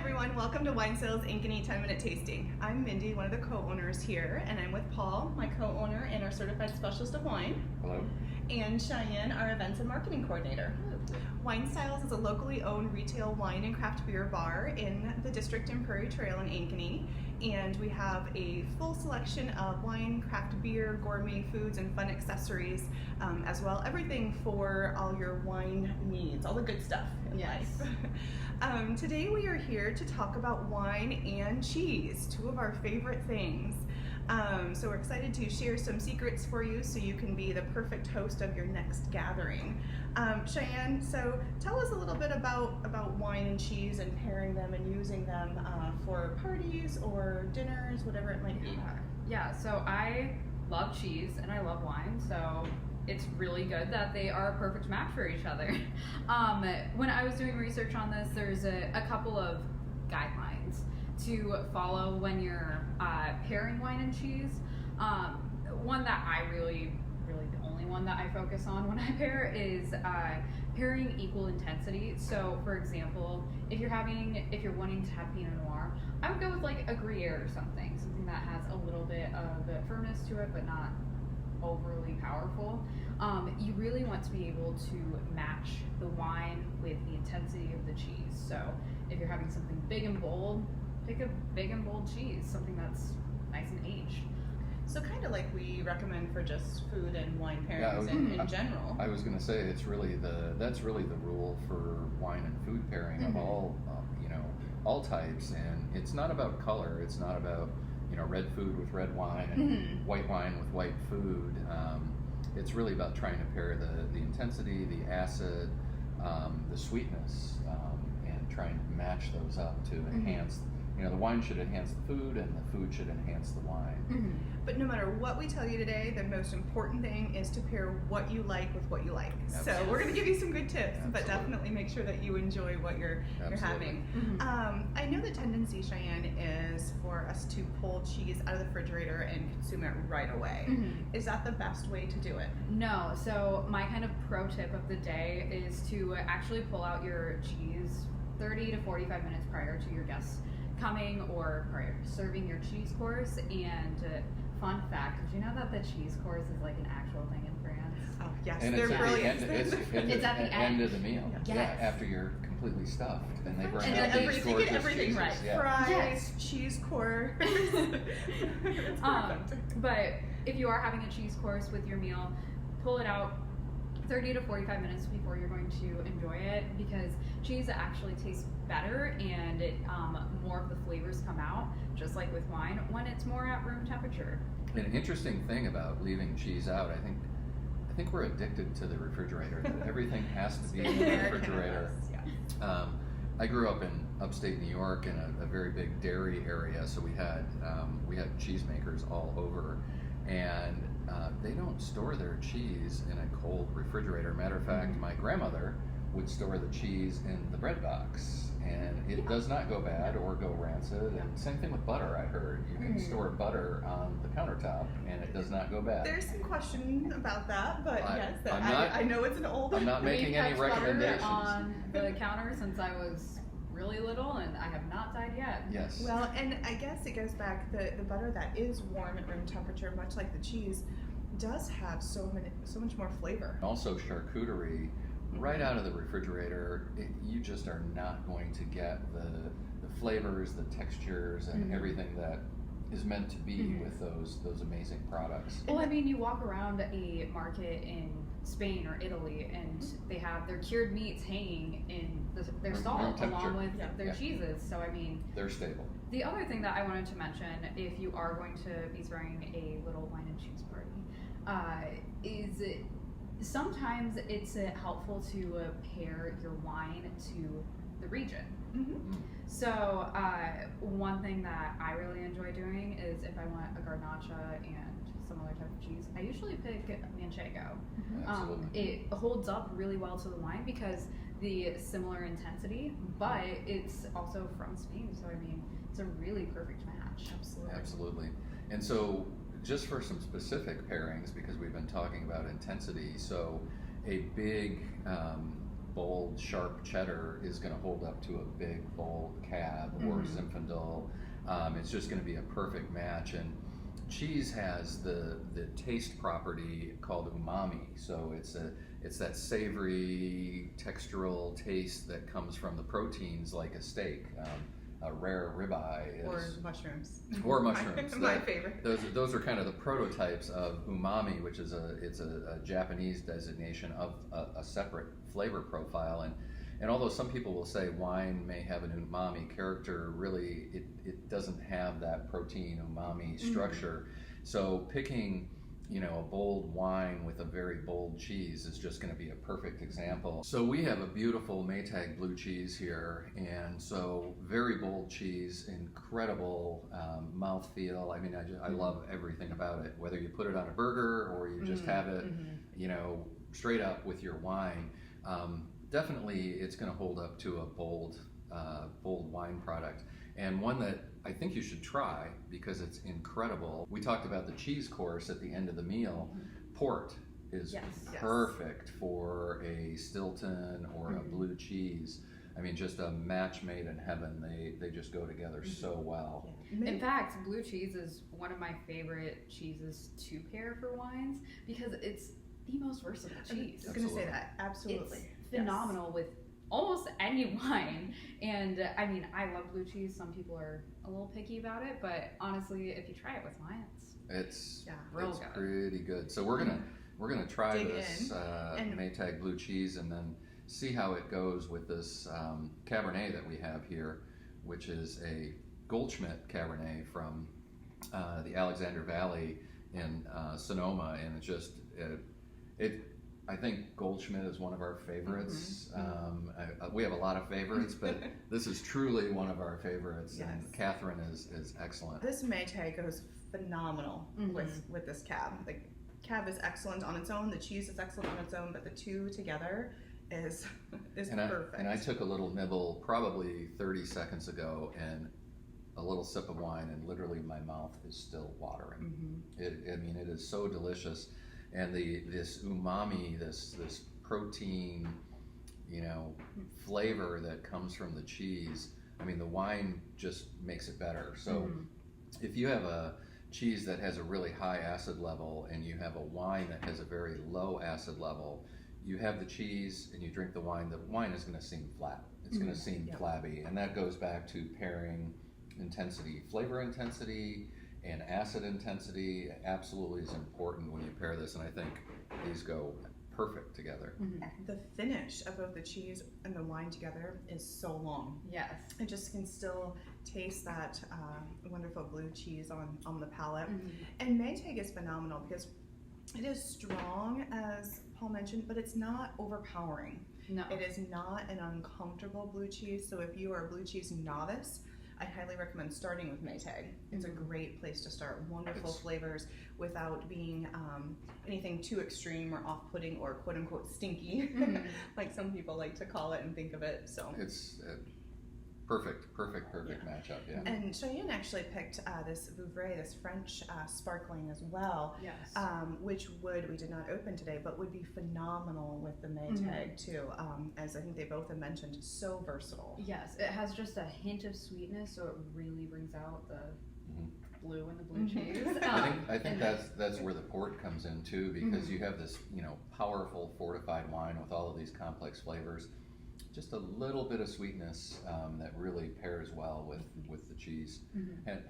everyone. Welcome to Wine Sales Ankeny 10-Minute Tasting. I'm Mindy, one of the co-owners here, and I'm with Paul, my co-owner and our Certified Specialist of Wine. Hello. And Cheyenne, our Events and Marketing Coordinator. Wine Styles is a locally owned retail wine and craft beer bar in the district in Prairie Trail in Ankeny. And we have a full selection of wine, craft beer, gourmet foods, and fun accessories, as well. Everything for all your wine needs, all the good stuff in life. Today we are here to talk about wine and cheese, two of our favorite things. So we're excited to share some secrets for you so you can be the perfect host of your next gathering. Cheyenne, so tell us a little bit about wine and cheese and pairing them and using them for parties or dinners, whatever it might be. Yeah, so I love cheese and I love wine, so it's really good that they are a perfect match for each other. When I was doing research on this, there's a couple of guidelines to follow when you're pairing wine and cheese. One that I really the only one that I focus on when I pair is pairing equal intensity. So for example, if you're wanting to have Pinot Noir, I would go with like a Gruyere or something that has a little bit of firmness to it but not overly powerful. You really want to be able to match the wine with the intensity of the cheese. So if you're having something big and bold, pick a big and bold cheese, something that's nice and aged. So kind of like we recommend for just food and wine pairings in general. I was going to say that's really the rule for wine and food pairing of all types, and it's not about color. It's not about red food with red wine and white wine with white food. It's really about trying to pair the intensity, the acid, the sweetness, and trying to match those up to enhance. The wine should enhance the food, and the food should enhance the wine. But no matter what we tell you today, the most important thing is to pair what you like with what you like. Absolutely. So we're going to give you some good tips, but definitely make sure that you enjoy what you're having. I know the tendency, Cheyenne, is for us to pull cheese out of the refrigerator and consume it right away. Is that the best way to do it? No. So my kind of pro tip of the day is to actually pull out your cheese 30 to 45 minutes prior to your guests coming or prior to serving your cheese course. And fun fact, did you know that the cheese course is like an actual thing in France? Oh, yes, And they're brilliant. It's at the end of the meal. Yes. Yeah, after you're completely stuffed, and they bring And out these gorgeous everything cheeses. right. Yeah. Fries, cheese course. It's perfect. But if you are having a cheese course with your meal, pull it out 30 to 45 minutes before you're going to enjoy it, because cheese actually tastes better and more of the flavors come out, just like with wine, when it's more at room temperature. An interesting thing about leaving cheese out, I think we're addicted to the refrigerator. Everything has to be in the refrigerator. I grew up in upstate New York in a very big dairy area, so we had cheesemakers all over, and they don't store their cheese in a cold refrigerator. Matter of fact, my grandmother would store the cheese in the bread box, and it does not go bad or go rancid. And same thing with butter. I heard you can store butter on the countertop, and it does not go bad. There's some question about that, but yes, I know it's an old. I'm not making any recommendations on the counter since I was really little, and I have not died yet. Yes. Well, and I guess it goes back, the butter that is warm at room temperature, much like the cheese, does have so much more flavor. Also, charcuterie, right out of the refrigerator, you just are not going to get the flavors, the textures, and everything that is meant to be with those amazing products. Well, I mean, you walk around a market in Spain or Italy, and they have their cured meats hanging in their stall along with their cheeses. So, I mean, they're stable. The other thing that I wanted to mention, if you are going to be throwing a little wine and cheese party, is sometimes it's helpful to pair your wine to the region. So one thing that I really enjoy doing is if I want a Garnacha and some other type of cheese, I usually pick Manchego. It holds up really well to the wine because the similar intensity, but it's also from Spain, so I mean it's a really perfect match. Absolutely. And so just for some specific pairings, because we've been talking about intensity, so a big bold, sharp cheddar is going to hold up to a big, bold cab or Zinfandel. It's just going to be a perfect match. And cheese has the taste property called umami. So it's that savory, textural taste that comes from the proteins, like a steak. A rare ribeye is, or mushrooms. Or mushrooms. My favorite. Those are kind of the prototypes of umami, which is a Japanese designation of a separate flavor profile. And although some people will say wine may have an umami character, really it doesn't have that protein umami structure. So picking, a bold wine with a very bold cheese is just going to be a perfect example. So we have a beautiful Maytag blue cheese here, and so very bold cheese, incredible mouthfeel. I mean, I love everything about it. Whether you put it on a burger or you just have it, straight up with your wine. Definitely, it's going to hold up to a bold wine product, and one that I think you should try because it's incredible. We talked about the cheese course at the end of the meal. Port is perfect for a Stilton or a blue cheese. I mean, just a match made in heaven. They just go together so well. In fact, blue cheese is one of my favorite cheeses to pair for wines because it's the most versatile cheese. I was going to say that. Absolutely. It's phenomenal with almost any wine. And I mean, I love blue cheese. Some people are a little picky about it, but honestly, if you try it with wine, it's real good. Pretty good. So we're gonna try this Maytag blue cheese and then see how it goes with this Cabernet that we have here, which is a Goldschmidt Cabernet from the Alexander Valley in Sonoma, and it's just I think Goldschmidt is one of our favorites. We have a lot of favorites, but this is truly one of our favorites, and Catherine is excellent. This Maytag goes phenomenal with this cab. The cab is excellent on its own, the cheese is excellent on its own, but the two together is perfect. And I took a little nibble probably 30 seconds ago, and a little sip of wine, and literally my mouth is still watering. It is so delicious. And this umami, this protein, flavor that comes from the cheese. I mean, the wine just makes it better. So if you have a cheese that has a really high acid level and you have a wine that has a very low acid level, you have the cheese and you drink the wine is going to seem flat. It's going to seem flabby. And that goes back to pairing intensity, flavor intensity, and acid intensity absolutely is important when you pair this, and I think these go perfect together. The finish of both the cheese and the wine together is so long. Yes. I just can still taste that wonderful blue cheese on the palate. And Maytag is phenomenal because it is strong, as Paul mentioned, but it's not overpowering. No. It is not an uncomfortable blue cheese, so if you are a blue cheese novice, I highly recommend starting with Maytag. It's a great place to start. Wonderful flavors without being anything too extreme or off-putting or quote-unquote stinky, like some people like to call it and think of it. So it's perfect matchup. Yeah. And Cheyenne actually picked this Vouvray, this French sparkling as well. Yes. Which we did not open today, but would be phenomenal with the Maytag too. As I think they both have mentioned, so versatile. Yes, it has just a hint of sweetness, so it really brings out the blue and the blue cheese. I think that's where the port comes in too, because you have this powerful fortified wine with all of these complex flavors. Just a little bit of sweetness that really pairs well with the cheese,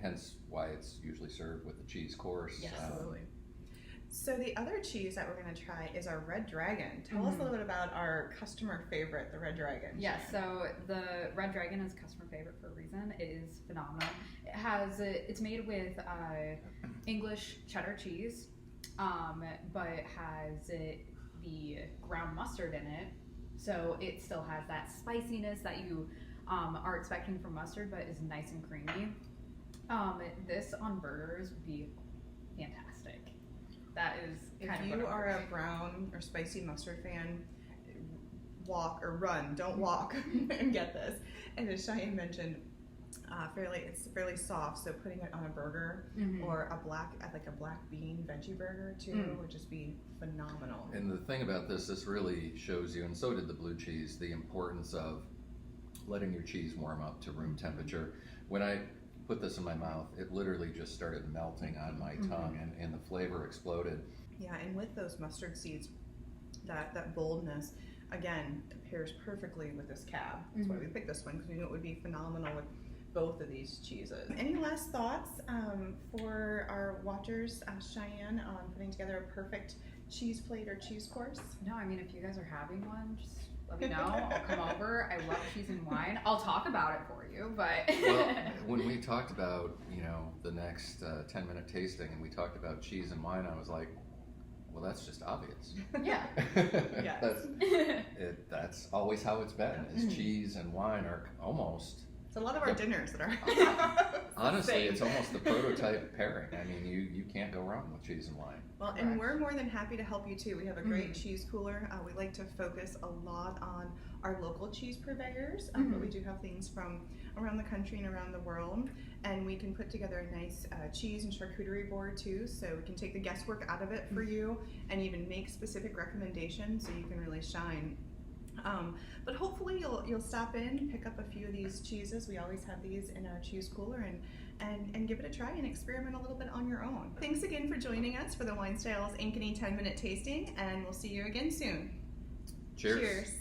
hence why it's usually served with the cheese course. Yes, absolutely. So the other cheese that we're going to try is our Red Dragon. Tell us a little bit about our customer favorite, the Red Dragon. Yes, so the Red Dragon is customer favorite for a reason. It is phenomenal. It's made with English cheddar cheese, but it has the ground mustard in it. So it still has that spiciness that you are expecting from mustard, but is nice and creamy. This on burgers would be fantastic. That is kind of if you are a brown or spicy mustard fan, walk or run. Don't walk and get this. And as Cheyenne mentioned, It's fairly soft, so putting it on a burger or a black bean veggie burger too would just be phenomenal. And the thing about this really shows you, and so did the blue cheese, the importance of letting your cheese warm up to room temperature. When I put this in my mouth, it literally just started melting on my tongue, and the flavor exploded. Yeah, and with those mustard seeds, that boldness, again, pairs perfectly with this cab. That's why we picked this one, because we knew it would be phenomenal with both of these cheeses. Any last thoughts for our watchers, Cheyenne, on putting together a perfect cheese plate or cheese course? No, I mean, if you guys are having one, just let me know. I'll come over. I love cheese and wine. I'll talk about it for you, but... Well, when we talked about, the next 10-minute tasting, and we talked about cheese and wine, I was like, well, that's just obvious. Yeah. Yes. That's always how it's been, is cheese and wine are almost... It's a lot of our dinners that are... Honestly, it's almost the prototype pairing. I mean, you can't go wrong with cheese and wine. Well, and we're more than happy to help you too. We have a great cheese cooler. We like to focus a lot on our local cheese purveyors, but we do have things from around the country and around the world. And we can put together a nice cheese and charcuterie board too, so we can take the guesswork out of it for you and even make specific recommendations so you can really shine. But hopefully you'll stop in, pick up a few of these cheeses. We always have these in our cheese cooler, and give it a try and experiment a little bit on your own. Thanks again for joining us for the Wine Styles Ankeny 10-minute tasting, and we'll see you again soon. Cheers. Cheers.